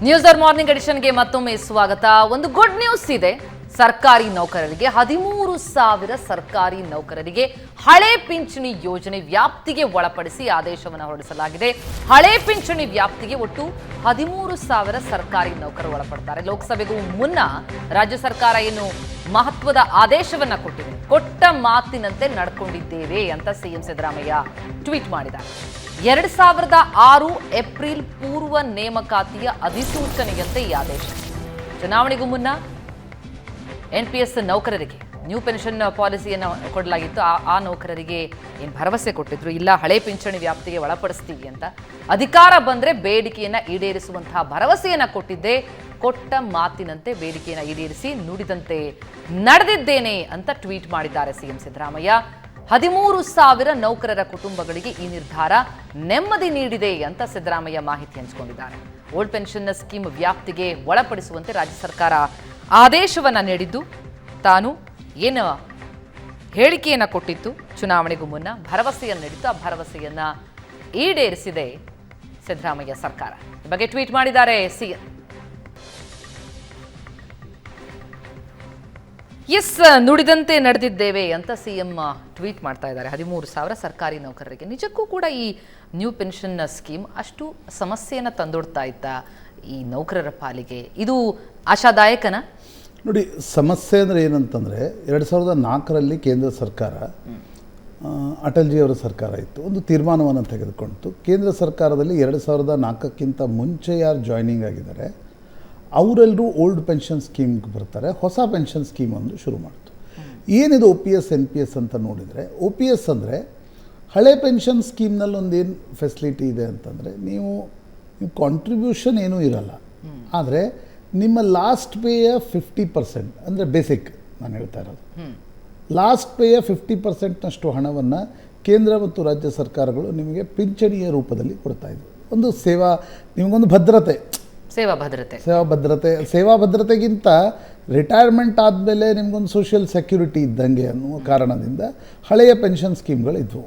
News morning ಎಡಿಷನ್ಗೆ ಮತ್ತೊಮ್ಮೆ ಸ್ವಾಗತ. ಒಂದು ಗುಡ್ ನ್ಯೂಸ್ ಇದೆ. ಸರ್ಕಾರಿ ನೌಕರರಿಗೆ 13,000 ಸರ್ಕಾರಿ ನೌಕರರಿಗೆ ಹಳೆ ಪಿಂಚಣಿ ಯೋಜನೆ ವ್ಯಾಪ್ತಿಗೆ ಒಳಪಡಿಸಿ ಆದೇಶವನ್ನು ಹೊರಡಿಸಲಾಗಿದೆ. ಹಳೆ ಪಿಂಚಣಿ ವ್ಯಾಪ್ತಿಗೆ ಒಟ್ಟು 13,000 ಸರ್ಕಾರಿ ನೌಕರರು ಒಳಪಡ್ತಾರೆ. ಲೋಕಸಭೆಗೂ ಮುನ್ನ ರಾಜ್ಯ ಸರ್ಕಾರ ಏನು ಮಹತ್ವದ ಆದೇಶವನ್ನ ಕೊಟ್ಟಿದೆ. ಕೊಟ್ಟ ಮಾತಿನಂತೆ ನಡ್ಕೊಂಡಿದ್ದೇವೆ ಅಂತ ಸಿಎಂ ಸಿದ್ದರಾಮಯ್ಯ ಟ್ವೀಟ್ ಮಾಡಿದ್ದಾರೆ. 2006 ಏಪ್ರಿಲ್ ಪೂರ್ವ ನೇಮಕಾತಿಯ ಅಧಿಸೂಚನೆಯಂತೆ ಈ ಆದೇಶ. ಚುನಾವಣೆಗೂ ಮುನ್ನ NPS ನೌಕರರಿಗೆ ನ್ಯೂ ಪೆನ್ಷನ್ ಪಾಲಿಸಿಯನ್ನು ಕೊಡಲಾಗಿತ್ತು. ಆ ನೌಕರರಿಗೆ ಏನು ಭರವಸೆ ಕೊಟ್ಟಿದ್ರು, ಇಲ್ಲ ಹಳೆ ಪಿಂಚಣಿ ವ್ಯಾಪ್ತಿಗೆ ಒಳಪಡಿಸ್ತೀವಿ ಅಂತ. ಅಧಿಕಾರ ಬಂದರೆ ಬೇಡಿಕೆಯನ್ನು ಈಡೇರಿಸುವಂತಹ ಭರವಸೆಯನ್ನು ಕೊಟ್ಟಿದ್ದೆ. ಕೊಟ್ಟ ಮಾತಿನಂತೆ ಬೇಡಿಕೆಯನ್ನು ಈಡೇರಿಸಿ ನುಡಿದಂತೆ ನಡೆದಿದ್ದೇನೆ ಅಂತ ಟ್ವೀಟ್ ಮಾಡಿದ್ದಾರೆ ಸಿಎಂ ಸಿದ್ದರಾಮಯ್ಯ. 13,000 ನೌಕರರ ಕುಟುಂಬಗಳಿಗೆ ಈ ನಿರ್ಧಾರ ನೆಮ್ಮದಿ ನೀಡಿದೆ ಅಂತ ಸಿದ್ದರಾಮಯ್ಯ ಮಾಹಿತಿ ಹಂಚಿಕೊಂಡಿದ್ದಾರೆ. ಓಲ್ಡ್ ಪೆನ್ಷನ್ ಸ್ಕೀಮ್ ವ್ಯಾಪ್ತಿಗೆ ಒಳಪಡಿಸುವಂತೆ ರಾಜ್ಯ ಸರ್ಕಾರ ಆದೇಶವನ್ನು ನೀಡಿದ್ದು, ತಾನು ಏನು ಹೇಳಿಕೆಯನ್ನು ಕೊಟ್ಟಿತ್ತು ಚುನಾವಣೆಗೂ ಮುನ್ನ ಭರವಸೆಯನ್ನು ನೀಡಿತ್ತು, ಆ ಭರವಸೆಯನ್ನು ಈಡೇರಿಸಿದೆ ಸಿದ್ದರಾಮಯ್ಯ ಸರ್ಕಾರ. ಈ ಬಗ್ಗೆ ಟ್ವೀಟ್ ಮಾಡಿದ್ದಾರೆ ಸಿಎಂ. ನುಡಿದಂತೆ ನಡೆದಿದ್ದೇವೆ ಅಂತ ಸಿಎಂ ಟ್ವೀಟ್ ಮಾಡ್ತಾ ಇದ್ದಾರೆ. 13,000 ಸರ್ಕಾರಿ ನೌಕರರಿಗೆ. ನಿಜಕ್ಕೂ ಕೂಡ ಈ ನ್ಯೂ ಪೆನ್ಷನ್ ಸ್ಕೀಮ್ ಅಷ್ಟು ಸಮಸ್ಯೆಯನ್ನು ತಂದೊಡ್ತಾ ಇತ್ತ ಈ ನೌಕರರ ಪಾಲಿಗೆ? ಇದು ಆಶಾದಾಯಕನ? ನೋಡಿ, ಸಮಸ್ಯೆ ಅಂದರೆ ಏನಂತಂದರೆ 2004ರಲ್ಲಿ ಕೇಂದ್ರ ಸರ್ಕಾರ, ಅಟಲ್ಜಿಯವರ ಸರ್ಕಾರ ಇತ್ತು, ಒಂದು ತೀರ್ಮಾನವನ್ನು ತೆಗೆದುಕೊಂಡಿತು. ಕೇಂದ್ರ ಸರ್ಕಾರದಲ್ಲಿ 2004ಕ್ಕಿಂತ ಮುಂಚೆ ಯಾರು ಜಾಯ್ನಿಂಗ್ ಆಗಿದ್ದಾರೆ ಅವರೆಲ್ಲರೂ ಓಲ್ಡ್ ಪೆನ್ಷನ್ ಸ್ಕೀಮ್ಗೆ ಬರ್ತಾರೆ. ಹೊಸ ಪೆನ್ಷನ್ ಸ್ಕೀಮ್ ಒಂದು ಶುರು ಮಾಡ್ತು. ಏನಿದು OPS NPS ಅಂತ ನೋಡಿದರೆ, OPS ಅಂದರೆ ಹಳೆ ಪೆನ್ಷನ್ ಸ್ಕೀಮ್ನಲ್ಲಿ ಒಂದೇನು ಫೆಸಿಲಿಟಿ ಇದೆ ಅಂತಂದರೆ, ನೀವು ಕಾಂಟ್ರಿಬ್ಯೂಷನ್ ಏನೂ ಇರಲ್ಲ, ಆದರೆ ನಿಮ್ಮ ಲಾಸ್ಟ್ ಪೇಯ 50%, ಅಂದರೆ ಬೇಸಿಕ್ ನಾನು ಹೇಳ್ತಾ ಇರೋದು, ಲಾಸ್ಟ್ ಪೇಯ 50%ನಷ್ಟು ಹಣವನ್ನು ಕೇಂದ್ರ ಮತ್ತು ರಾಜ್ಯ ಸರ್ಕಾರಗಳು ನಿಮಗೆ ಪಿಂಚಣಿಯ ರೂಪದಲ್ಲಿ ಕೊಡ್ತಾಯಿದ್ವು. ಒಂದು ನಿಮಗೊಂದು ಭದ್ರತೆ, ಸೇವಾ ಭದ್ರತೆಗಿಂತ ರಿಟೈರ್ಮೆಂಟ್ ಆದಮೇಲೆ ನಿಮಗೊಂದು ಸೋಷಿಯಲ್ ಸೆಕ್ಯೂರಿಟಿ ಇದ್ದಂಗೆ ಅನ್ನುವ ಕಾರಣದಿಂದ ಹಳೆಯ ಪೆನ್ಷನ್ ಸ್ಕೀಮ್ಗಳಿದ್ವು.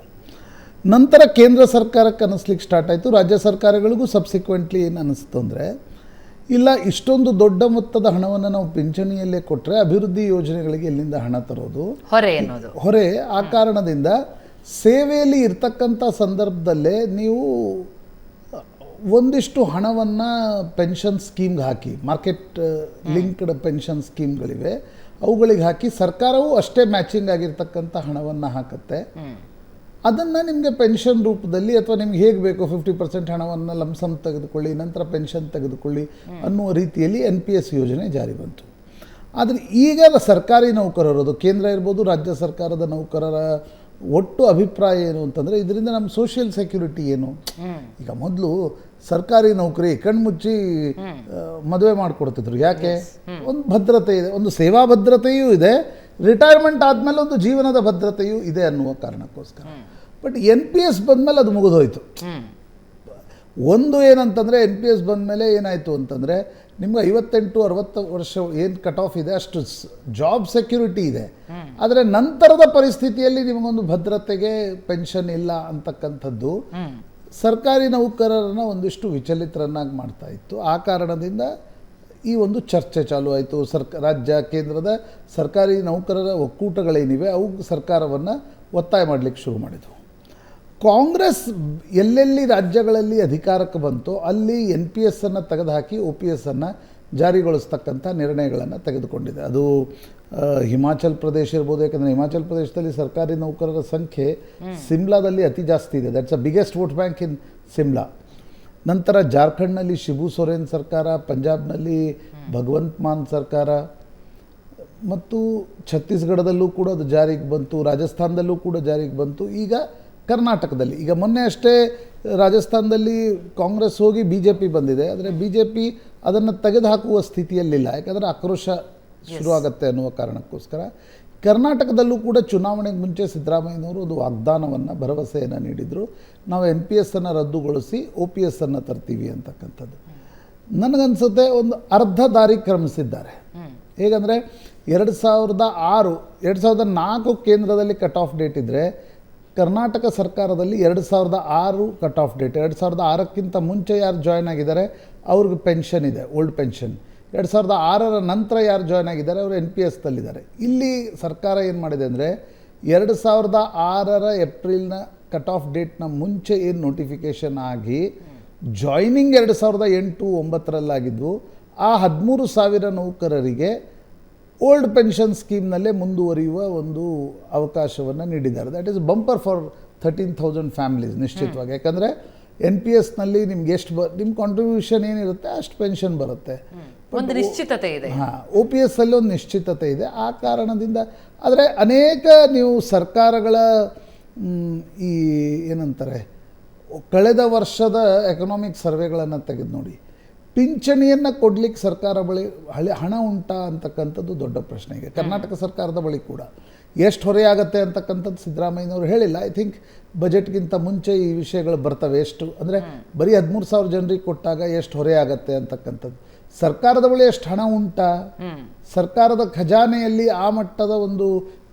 ನಂತರ ಕೇಂದ್ರ ಸರ್ಕಾರಕ್ಕೆ ಅನ್ನಿಸ್ಲಿಕ್ಕೆ ಸ್ಟಾರ್ಟ್ ಆಯಿತು. ರಾಜ್ಯ ಸರ್ಕಾರಗಳಿಗೂ ಸಬ್ಸಿಕ್ವೆಂಟ್ಲಿ ಏನು ಅನ್ನಿಸ್ತು ಅಂದರೆ, ಇಲ್ಲ, ಇಷ್ಟೊಂದು ದೊಡ್ಡ ಮೊತ್ತದ ಹಣವನ್ನು ನಾವು ಪಿಂಚಣಿಯಲ್ಲೇ ಕೊಟ್ಟರೆ ಅಭಿವೃದ್ಧಿ ಯೋಜನೆಗಳಿಗೆ ಎಲ್ಲಿಂದ ಹಣ ತರೋದು, ಹೊರೆ. ಆ ಕಾರಣದಿಂದ ಸೇವೆಯಲ್ಲಿ ಇರ್ತಕ್ಕಂಥ ಸಂದರ್ಭದಲ್ಲೇ ನೀವು ಒಂದಿಷ್ಟು ಹಣವನ್ನು ಪೆನ್ಷನ್ ಸ್ಕೀಮ್ಗೆ ಹಾಕಿ, ಮಾರ್ಕೆಟ್ ಲಿಂಕ್ಡ್ ಪೆನ್ಷನ್ ಸ್ಕೀಮ್ಗಳಿವೆ, ಅವುಗಳಿಗೆ ಹಾಕಿ ಸರ್ಕಾರವು ಅಷ್ಟೇ ಮ್ಯಾಚಿಂಗ್ ಆಗಿರ್ತಕ್ಕಂಥ ಹಣವನ್ನು ಹಾಕುತ್ತೆ. ಅದನ್ನು ನಿಮಗೆ ಪೆನ್ಷನ್ ರೂಪದಲ್ಲಿ, ಅಥವಾ ನಿಮ್ಗೆ ಹೇಗೆ ಬೇಕೋ 50% ಹಣವನ್ನು ಲಂಸಮ್ ತೆಗೆದುಕೊಳ್ಳಿ, ನಂತರ ಪೆನ್ಷನ್ ತೆಗೆದುಕೊಳ್ಳಿ ಅನ್ನುವ ರೀತಿಯಲ್ಲಿ NPS ಯೋಜನೆ ಜಾರಿ ಬಂತು. ಆದರೆ ಈಗ ಸರ್ಕಾರಿ ನೌಕರರದು, ಕೇಂದ್ರ ಇರ್ಬೋದು ರಾಜ್ಯ ಸರ್ಕಾರದ ನೌಕರರ ಒಟ್ಟು ಅಭಿಪ್ರಾಯ ಏನು ಅಂತಂದರೆ, ಇದರಿಂದ ನಮ್ಮ ಸೋಷಿಯಲ್ ಸೆಕ್ಯೂರಿಟಿ ಏನು? ಈಗ ಮೊದಲು ಸರ್ಕಾರಿ ನೌಕರಿ ಕಣ್ಮುಚ್ಚಿ ಮದುವೆ ಮಾಡಿಕೊಡ್ತಿದ್ರು. ಯಾಕೆ? ಒಂದು ಭದ್ರತೆ ಇದೆ, ಒಂದು ಸೇವಾ ಭದ್ರತೆಯೂ ಇದೆ, ರಿಟೈರ್ಮೆಂಟ್ ಆದಮೇಲೆ ಒಂದು ಜೀವನದ ಭದ್ರತೆಯೂ ಇದೆ ಅನ್ನುವ ಕಾರಣಕ್ಕೋಸ್ಕರ. ಬಟ್ NPS ಬಂದಮೇಲೆ ಅದು ಮುಗಿದೋಯ್ತು. ಒಂದು ಏನಂತಂದರೆ, NPS ಬಂದಮೇಲೆ ಏನಾಯಿತು ಅಂತಂದರೆ, ನಿಮ್ಗೆ 58-60 ವರ್ಷ ಏನು ಕಟ್ ಆಫ್ ಇದೆ ಅಷ್ಟು ಜಾಬ್ ಸೆಕ್ಯೂರಿಟಿ ಇದೆ, ಆದರೆ ನಂತರದ ಪರಿಸ್ಥಿತಿಯಲ್ಲಿ ನಿಮಗೊಂದು ಭದ್ರತೆಗೆ ಪೆನ್ಷನ್ ಇಲ್ಲ ಅಂತಕ್ಕಂಥದ್ದು ಸರ್ಕಾರಿ ನೌಕರರನ್ನ ಒಂದಿಷ್ಟು ವಿಚಲಿತರನ್ನಾಗಿ ಮಾಡ್ತಾ ಇತ್ತು. ಆ ಕಾರಣದಿಂದ ಈ ಒಂದು ಚರ್ಚೆ ಚಾಲೂ ಆಯಿತು. ರಾಜ್ಯ ಕೇಂದ್ರದ ಸರ್ಕಾರಿ ನೌಕರರ ಒಕ್ಕೂಟಗಳೇನಿವೆ ಅವು ಸರ್ಕಾರವನ್ನು ಒತ್ತಾಯ ಮಾಡಲಿಕ್ಕೆ ಶುರು ಮಾಡಿದವು. ಕಾಂಗ್ರೆಸ್ ಎಲ್ಲೆಲ್ಲಿ ರಾಜ್ಯಗಳಲ್ಲಿ ಅಧಿಕಾರಕ್ಕೆ ಬಂತೋ ಅಲ್ಲಿ NPS ಅನ್ನು ತೆಗೆದುಹಾಕಿ OPS ಅನ್ನು ಜಾರಿಗೊಳಿಸ್ತಕ್ಕಂಥ ನಿರ್ಣಯಗಳನ್ನು ತೆಗೆದುಕೊಂಡಿದೆ. ಅದು ಹಿಮಾಚಲ್ ಪ್ರದೇಶ ಇರ್ಬೋದು. ಯಾಕಂದರೆ ಹಿಮಾಚಲ್ ಪ್ರದೇಶದಲ್ಲಿ ಸರ್ಕಾರಿ ನೌಕರರ ಸಂಖ್ಯೆ ಸಿಮ್ಲಾದಲ್ಲಿ ಅತಿ ಜಾಸ್ತಿ ಇದೆ. That's a biggest vote bank ಇನ್ ಸಿಮ್ಲಾ. ನಂತರ ಜಾರ್ಖಂಡ್ನಲ್ಲಿ ಶಿಬು ಸೊರೇನ್ ಸರ್ಕಾರ, ಪಂಜಾಬ್ನಲ್ಲಿ ಭಗವಂತ್ ಮಾನ್ ಸರ್ಕಾರ, ಮತ್ತು ಛತ್ತೀಸ್ಗಢದಲ್ಲೂ ಕೂಡ ಅದು ಜಾರಿಗೆ ಬಂತು, ರಾಜಸ್ಥಾನದಲ್ಲೂ ಕೂಡ ಜಾರಿಗೆ ಬಂತು. ಈಗ ಕರ್ನಾಟಕದಲ್ಲಿ, ಈಗ ಮೊನ್ನೆ ಅಷ್ಟೇ ರಾಜಸ್ಥಾನದಲ್ಲಿ ಕಾಂಗ್ರೆಸ್ ಹೋಗಿ BJP ಬಂದಿದೆ, ಆದರೆ BJP ಅದನ್ನು ತೆಗೆದುಹಾಕುವ ಸ್ಥಿತಿಯಲ್ಲಿಲ್ಲ, ಯಾಕಂದರೆ ಆಕ್ರೋಶ ಶುರುವಾಗತ್ತೆ ಅನ್ನುವ ಕಾರಣಕ್ಕೋಸ್ಕರ. ಕರ್ನಾಟಕದಲ್ಲೂ ಕೂಡ ಚುನಾವಣೆಗೆ ಮುಂಚೆ ಸಿದ್ದರಾಮಯ್ಯನವರು ಒಂದು ವಾಗ್ದಾನವನ್ನು, ಭರವಸೆಯನ್ನು ನೀಡಿದರು. ನಾವು NPS ಅನ್ನು ರದ್ದುಗೊಳಿಸಿ OPS ಅನ್ನು ತರ್ತೀವಿ ಅಂತಕ್ಕಂಥದ್ದು. ನನಗನ್ಸುತ್ತೆ ಒಂದು ಅರ್ಧ ದಾರಿ ಕ್ರಮಿಸಿದ್ದಾರೆ. ಹೇಗಂದರೆ 2006 2004 ಕೇಂದ್ರದಲ್ಲಿ ಕಟ್ ಆಫ್ ಡೇಟ್ ಇದ್ದರೆ ಕರ್ನಾಟಕ ಸರ್ಕಾರದಲ್ಲಿ 2006 ಕಟ್ ಆಫ್ ಡೇಟ್. 2006ಕ್ಕಿಂತ ಮುಂಚೆ ಯಾರು ಜಾಯ್ನ್ ಆಗಿದ್ದಾರೆ ಅವ್ರಿಗೆ ಪೆನ್ಷನ್ ಇದೆ, ಓಲ್ಡ್ ಪೆನ್ಷನ್. 2006 ನಂತರ ಯಾರು ಜಾಯ್ನ್ ಆಗಿದ್ದಾರೆ ಅವರು NPSದಲ್ಲಿದ್ದಾರೆ. ಇಲ್ಲಿ ಸರ್ಕಾರ ಏನು ಮಾಡಿದೆ ಅಂದರೆ 2006 ಏಪ್ರಿಲ್ನ ಕಟ್ ಆಫ್ ಡೇಟ್ನ ಮುಂಚೆ ಏನು ನೋಟಿಫಿಕೇಷನ್ ಆಗಿ ಜಾಯ್ನಿಂಗ್ 2008-09 ಆ 13,000 ನೌಕರರಿಗೆ ಓಲ್ಡ್ ಪೆನ್ಷನ್ ಸ್ಕೀಮ್ನಲ್ಲೇ ಮುಂದುವರಿಯುವ ಒಂದು ಅವಕಾಶವನ್ನು ನೀಡಿದ್ದಾರೆ. That is bumper for 13,000 families ನಿಶ್ಚಿತವಾಗಿ. ಯಾಕಂದರೆ NPSನಲ್ಲಿ ನಿಮ್ಗೆ ಎಷ್ಟು ನಿಮ್ಮ ಕಾಂಟ್ರಿಬ್ಯೂಷನ್ ಏನಿರುತ್ತೆ ಅಷ್ಟು ಪೆನ್ಷನ್ ಬರುತ್ತೆ. ಒಂದು ನಿಶ್ಚಿತತೆ ಇದೆ. ಹಾಂ, OPS ಅಲ್ಲಿ ಒಂದು ನಿಶ್ಚಿತತೆ ಇದೆ. ಆ ಕಾರಣದಿಂದ ಆದರೆ ಅನೇಕ ನೀವು ಸರ್ಕಾರಗಳ ಈ ಏನಂತಾರೆ ಕಳೆದ ವರ್ಷದ ಎಕನಾಮಿಕ್ ಸರ್ವೆಗಳನ್ನು ತೆಗೆದು ನೋಡಿ, ಪಿಂಚಣಿಯನ್ನು ಕೊಡ್ಲಿಕ್ಕೆ ಸರ್ಕಾರ ಬಳಿ ಹಣ ಉಂಟಾ ಅಂತಕ್ಕಂಥದ್ದು ದೊಡ್ಡ ಪ್ರಶ್ನೆ. ಈಗ ಕರ್ನಾಟಕ ಸರ್ಕಾರದ ಬಳಿ ಕೂಡ ಎಷ್ಟು ಹೊರೆಯಾಗತ್ತೆ ಅಂತಕ್ಕಂಥದ್ದು ಸಿದ್ದರಾಮಯ್ಯನವರು ಹೇಳಿಲ್ಲ. ಐ ಥಿಂಕ್ ಬಜೆಟ್ಗಿಂತ ಮುಂಚೆ ಈ ವಿಷಯಗಳು ಬರ್ತವೆ. ಎಷ್ಟು ಅಂದರೆ ಬರೀ 13,000 ಜನರಿಗೆ ಕೊಟ್ಟಾಗ ಎಷ್ಟು ಹೊರೆಯಾಗತ್ತೆ ಅಂತಕ್ಕಂಥದ್ದು. ಸರ್ಕಾರದ ಬಳಿ ಎಷ್ಟು ಹಣ ಉಂಟಾ, ಸರ್ಕಾರದ ಖಜಾನೆಯಲ್ಲಿ ಆ ಮಟ್ಟದ ಒಂದು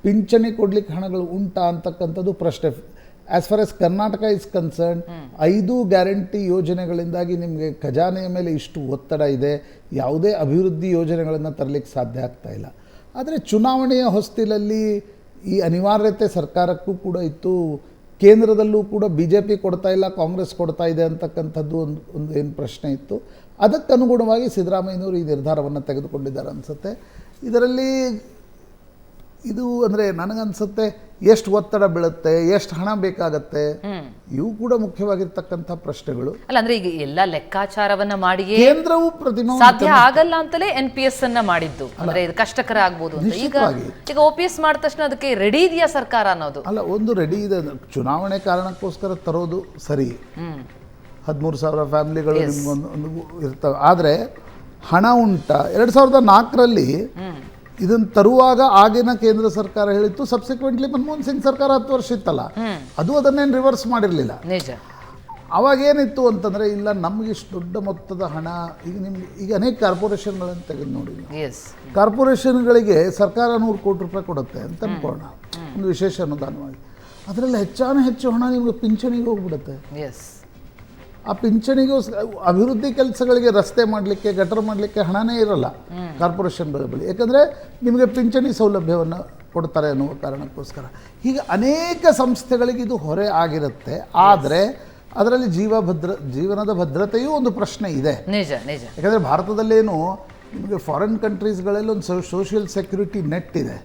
ಪಿಂಚಣಿ ಕೊಡ್ಲಿಕ್ಕೆ ಹಣಗಳು ಉಂಟಾ ಅಂತಕ್ಕಂಥದ್ದು ಪ್ರಶ್ನೆ. As far as Karnataka is concern, 5 guarantee ಯೋಜನೆಗಳಿಂದಾಗಿ ನಿಮಗೆ ಖಜಾನೆಯ ಮೇಲೆ ಇಷ್ಟು ಒತ್ತಡ ಇದೆ, ಯಾವುದೇ ಅಭಿವೃದ್ಧಿ ಯೋಜನೆಗಳನ್ನು ತರಲಿಕ್ಕೆ ಸಾಧ್ಯ ಆಗ್ತಾ ಇಲ್ಲ. ಆದರೆ ಚುನಾವಣೆಯ ಹೊಸ್ತಿಲಲ್ಲಿ ಈ ಅನಿವಾರ್ಯತೆ ಸರ್ಕಾರಕ್ಕೂ ಕೂಡ ಇತ್ತು. ಕೇಂದ್ರದಲ್ಲೂ ಕೂಡ BJP ಕೊಡ್ತಾ ಇಲ್ಲ, ಕಾಂಗ್ರೆಸ್ ಕೊಡ್ತಾ ಇದೆ ಅಂತಕ್ಕಂಥದ್ದು ಒಂದು ಏನು ಪ್ರಶ್ನೆ ಇತ್ತು. ಅದಕ್ಕನುಗುಣವಾಗಿ ಸಿದ್ದರಾಮಯ್ಯನವರು ಈ ನಿರ್ಧಾರವನ್ನು ತೆಗೆದುಕೊಂಡಿದ್ದಾರೆ ಅನಿಸುತ್ತೆ. ಇದರಲ್ಲಿ ಇದು ಅಂದರೆ ನನಗನ್ಸುತ್ತೆ ಎಷ್ಟು ಒತ್ತಡ ಬೀಳುತ್ತೆ, ಎಷ್ಟು ಹಣ ಬೇಕಾಗತ್ತೆ, ಇವು ಕೂಡ ಮುಖ್ಯವಾಗಿರ್ತಕ್ಕಂಥ ಪ್ರಶ್ನೆಗಳು. ಅಲ್ಲ ಅಂದ್ರೆ ಈಗ ಎಲ್ಲ ಲೆಕ್ಕಾಚಾರವನ್ನ ಮಾಡಿಯೇ ಕೇಂದ್ರವು ಪ್ರತಿಮಾ ಸಾಧ್ಯ ಆಗಲ್ಲ ಅಂತಲೇ NPS ಅನ್ನ ಮಾಡಿದ್ದು. ಅಂದ್ರೆ ಇದು ಕಷ್ಟಕರ ಆಗ್ಬೋದು ಅಂತ. ಈಗ OPS ಮಾಡಿದ ತಕ್ಷಣ ಅದಕ್ಕೆ ರೆಡಿ ಇದೆಯಾ ಸರ್ಕಾರ ಅನ್ನೋದು? ಅಲ್ಲ, ಒಂದು ರೆಡಿ ಇದೆ. ಚುನಾವಣೆ ಕಾರಣಕ್ಕೋಸ್ಕರ ತರೋದು ಸರಿ, 13,000 ಫ್ಯಾಮಿಲಿಗಳು ನಿಮ್ಗೊಂದು ಇರ್ತವೆ. ಆದರೆ ಹಣ ಉಂಟಾ? 2004ರಲ್ಲಿ ಇದನ್ನು ತರುವಾಗ ಆಗಿನ ಕೇಂದ್ರ ಸರ್ಕಾರ ಹೇಳಿತ್ತು. ಸಬ್ಸಿಕ್ವೆಂಟ್ಲಿ ಮನಮೋಹನ್ ಸಿಂಗ್ ಸರ್ಕಾರ 10 ವರ್ಷ ಇತ್ತಲ್ಲ, ಅದು ಅದನ್ನೇನು ರಿವರ್ಸ್ ಮಾಡಿರಲಿಲ್ಲ. ನಿಜ. ಅವಾಗೇನಿತ್ತು ಅಂತಂದರೆ, ಇಲ್ಲ ನಮಗೆ ಇಷ್ಟು ದೊಡ್ಡ ಮೊತ್ತದ ಹಣ ಈಗ ಅನೇಕ ಕಾರ್ಪೊರೇಷನ್ಗಳನ್ನು ತೆಗೆದು ನೋಡಿ. ಕಾರ್ಪೊರೇಷನ್ಗಳಿಗೆ ಸರ್ಕಾರ 100 ಕೋಟಿ ರೂಪಾಯಿ ಕೊಡುತ್ತೆ ಅಂತ ಅನ್ಕೊಳ್ಳೋಣ, ಒಂದು ವಿಶೇಷ ಅನುದಾನವಾಗಿ. ಅದರಲ್ಲಿ ಹೆಚ್ಚು ಹಣ ನಿಮಗೆ ಪಿಂಚಣಿಗೆ ಹೋಗ್ಬಿಡುತ್ತೆ. ಆ ಪಿಂಚಣಿಗೂ ಅಭಿವೃದ್ಧಿ ಕೆಲಸಗಳಿಗೆ ರಸ್ತೆ ಮಾಡಲಿಕ್ಕೆ, ಗಟರ್ ಮಾಡಲಿಕ್ಕೆ ಹಣನೇ ಇರಲ್ಲ ಕಾರ್ಪೊರೇಷನ್ಗಳ ಬಳಿ. ಯಾಕಂದರೆ ನಿಮಗೆ ಪಿಂಚಣಿ ಸೌಲಭ್ಯವನ್ನು ಕೊಡ್ತಾರೆ ಅನ್ನುವ ಕಾರಣಕ್ಕೋಸ್ಕರ. ಹೀಗೆ ಅನೇಕ ಸಂಸ್ಥೆಗಳಿಗೆ ಇದು ಹೊರೆ ಆಗಿರುತ್ತೆ. ಆದರೆ ಅದರಲ್ಲಿ ಜೀವನದ ಭದ್ರತೆಯೂ ಒಂದು ಪ್ರಶ್ನೆ ಇದೆ. ನಿಜ ನಿಜ. ಯಾಕಂದರೆ ಭಾರತದಲ್ಲೇನು ನಿಮಗೆ ಫಾರಿನ್ ಕಂಟ್ರೀಸ್ಗಳಲ್ಲಿ ಒಂದು ಸೋಷಿಯಲ್ ಸೆಕ್ಯೂರಿಟಿ ನೆಟ್ ಇದೆ.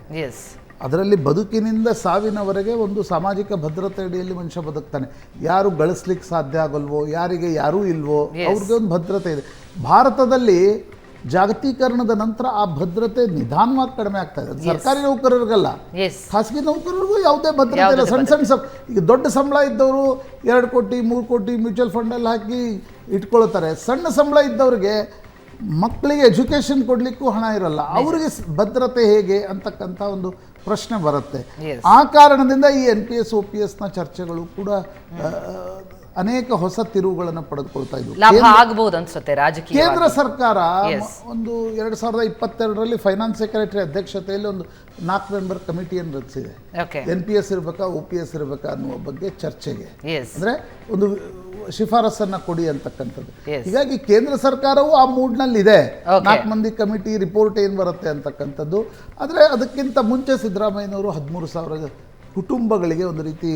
ಅದರಲ್ಲಿ ಬದುಕಿನಿಂದ ಸಾವಿನವರೆಗೆ ಒಂದು ಸಾಮಾಜಿಕ ಭದ್ರತೆ ಅಡಿಯಲ್ಲಿ ಮನುಷ್ಯ ಬದುಕ್ತಾನೆ. ಯಾರು ಗಳಿಸ್ಲಿಕ್ಕೆ ಸಾಧ್ಯ ಆಗಲ್ವೋ, ಯಾರಿಗೆ ಯಾರೂ ಇಲ್ವೋ, ಅವ್ರಿಗೆ ಒಂದು ಭದ್ರತೆ ಇದೆ. ಭಾರತದಲ್ಲಿ ಜಾಗತೀಕರಣದ ನಂತರ ಆ ಭದ್ರತೆ ನಿಧಾನವಾಗಿ ಕಡಿಮೆ ಆಗ್ತಾ ಇದೆ. ಸರ್ಕಾರಿ ನೌಕರರಿಗಲ್ಲ, ಖಾಸಗಿ ನೌಕರರಿಗೂ ಯಾವುದೇ ಭದ್ರತೆ ಇಲ್ಲ. ಸಣ್ಣ ಈಗ ದೊಡ್ಡ ಸಂಬಳ ಇದ್ದವರು 2 ಕೋಟಿ 3 ಕೋಟಿ ಮ್ಯೂಚುವಲ್ ಫಂಡಲ್ಲಿ ಹಾಕಿ ಇಟ್ಕೊಳ್ತಾರೆ. ಸಣ್ಣ ಸಂಬಳ ಇದ್ದವ್ರಿಗೆ ಮಕ್ಕಳಿಗೆ ಎಜುಕೇಷನ್ ಕೊಡಲಿಕ್ಕೂ ಹಣ ಇರಲ್ಲ. ಅವರಿಗೆ ಭದ್ರತೆ ಹೇಗೆ ಅಂತಕ್ಕಂಥ ಒಂದು ಪ್ರಶ್ನೆ ಬರುತ್ತೆ. ಆ ಕಾರಣದಿಂದ ಈ NPS OPSನ ಚರ್ಚೆಗಳು ಕೂಡ ಅನೇಕ ಹೊಸ ತಿರುವುಗಳನ್ನು ಪಡೆದುಕೊಳ್ತಾ ಇದ್ವು. ಕೇಂದ್ರ ಸರ್ಕಾರ ಒಂದು 2022ರಲ್ಲಿ ಫೈನಾನ್ಸ್ ಸೆಕ್ರೆಟರಿ ಅಧ್ಯಕ್ಷತೆಯಲ್ಲಿ ಒಂದು 4 ಮೆಂಬರ್ ಕಮಿಟಿಯನ್ನು ರಚಿಸಿದೆ. NPS ಇರಬೇಕಾ OPS ಇರಬೇಕಾ ಅನ್ನುವ ಬಗ್ಗೆ ಚರ್ಚೆಗೆ, ಅಂದರೆ ಒಂದು ಶಿಫಾರಸನ್ನು ಕೊಡಿ ಅಂತಕ್ಕಂಥದ್ದು. ಹೀಗಾಗಿ ಕೇಂದ್ರ ಸರ್ಕಾರವು ಆ ಮೂಡ್ನಲ್ಲಿದೆ. 4 ಮಂದಿ ಕಮಿಟಿ ರಿಪೋರ್ಟ್ ಏನು ಬರುತ್ತೆ ಅಂತಕ್ಕಂಥದ್ದು. ಆದರೆ ಅದಕ್ಕಿಂತ ಮುಂಚೆ ಸಿದ್ದರಾಮಯ್ಯನವರು 13,000 ಕುಟುಂಬಗಳಿಗೆ ಒಂದು ರೀತಿ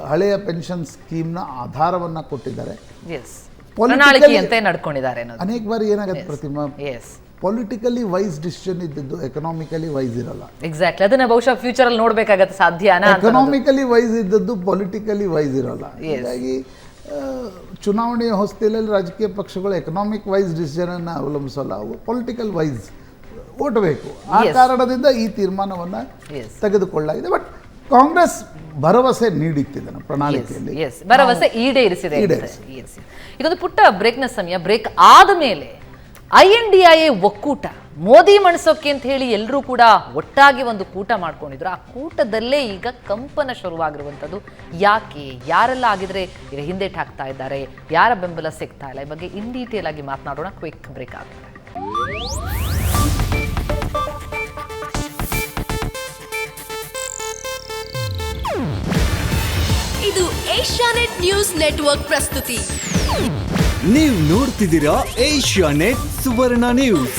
ಹಳೆಯ ಪೆನ್ಷನ್ ಸ್ಕೀಮ್ನ ಆಧಾರವನ್ನು ಕೊಟ್ಟಿದ್ದಾರೆ. ಅನೇಕ ಬಾರಿ ಏನಾಗುತ್ತೆ ಪ್ರತಿಮಾ, ಪೊಲಿಟಿಕಲಿ ವೈಸ್ ಡಿಸಿಷನ್ ಇದ್ದಿದ್ದು ಎಕನಾಮಿಕಲಿ ವೈಸ್ ಇರಲ್ಲ. ಎಕ್ಸಾಕ್ಟ್ಲಿ, ಅದನ್ನ ಬಹುಶಃ ಫ್ಯೂಚರ್ ಅಲ್ಲಿ ನೋಡ್ಬೇಕಾಗತ್ತೆ. ಸಾಧ್ಯನಾ? ಎಕನಾಮಿಕಲಿ ವೈಸ್ ಇದ್ದದ್ದು ಪೊಲಿಟಿಕಲಿ ವೈಸ್ ಇರಲ್ಲ. ಹೀಗಾಗಿ ಚುನಾವಣೆಯ ಹೊಸ್ತಿಲಲ್ಲಿ ರಾಜಕೀಯ ಪಕ್ಷಗಳು ಎಕನಾಮಿಕ್ ವೈಸ್ ಡಿಸಿಷನನ್ನು ಅವಲಂಬಿಸಲ್ಲ, ಅವು ಪೊಲಿಟಿಕಲ್ ವೈಸ್ ಓಟ್ ಬೇಕು. ಆ ಕಾರಣದಿಂದ ಈ ತೀರ್ಮಾನವನ್ನು ತೆಗೆದುಕೊಳ್ಳಲಾಗಿದೆ. ಬಟ್ ಕಾಂಗ್ರೆಸ್ ಭರವಸೆ ನೀಡಿತ್ತಿದೆ ಪ್ರಣಾಳಿಕೆಯಲ್ಲಿ, ಭರವಸೆ ಈಡೇರಿಸಿದೆ. ಇದೊಂದು ಪುಟ್ಟ ಬ್ರೇಕ್ನ ಸಮಯ. ಬ್ರೇಕ್ ಆದ ಮೇಲೆ INDIA ಒಕ್ಕೂಟ ಮೋದಿ ಮಣಿಸೋಕೆ ಅಂತ ಹೇಳಿ ಎಲ್ಲರೂ ಕೂಡ ಒಟ್ಟಾಗಿ ಒಂದು ಕೂಟ ಮಾಡ್ಕೊಂಡಿದ್ರು. ಆ ಕೂಟದಲ್ಲೇ ಈಗ ಕಂಪನ ಶುರುವಾಗಿರುವಂಥದ್ದು ಯಾಕೆ, ಯಾರೆಲ್ಲ ಆಗಿದ್ರೆ ಈಗ ಹಿಂದೇಟ್ ಹಾಕ್ತಾ ಇದ್ದಾರೆ, ಯಾರ ಬೆಂಬಲ ಸಿಗ್ತಾ ಇಲ್ಲ, ಈ ಬಗ್ಗೆ ಇನ್ ಡೀಟೇಲ್ ಆಗಿ ಮಾತನಾಡೋಣ. ಕ್ವಿಕ್ ಬ್ರೇಕ್ ಆಗುತ್ತೆ. ಇದು ಏಷ್ಯಾನೆಟ್ ನ್ಯೂಸ್ ನೆಟ್ವರ್ಕ್ ಪ್ರಸ್ತುತಿ. ನೀವು ನೋಡ್ತಿದ್ದೀರಾ ಏಷ್ಯಾನೆಟ್ ಸುವರ್ಣ ನ್ಯೂಸ್.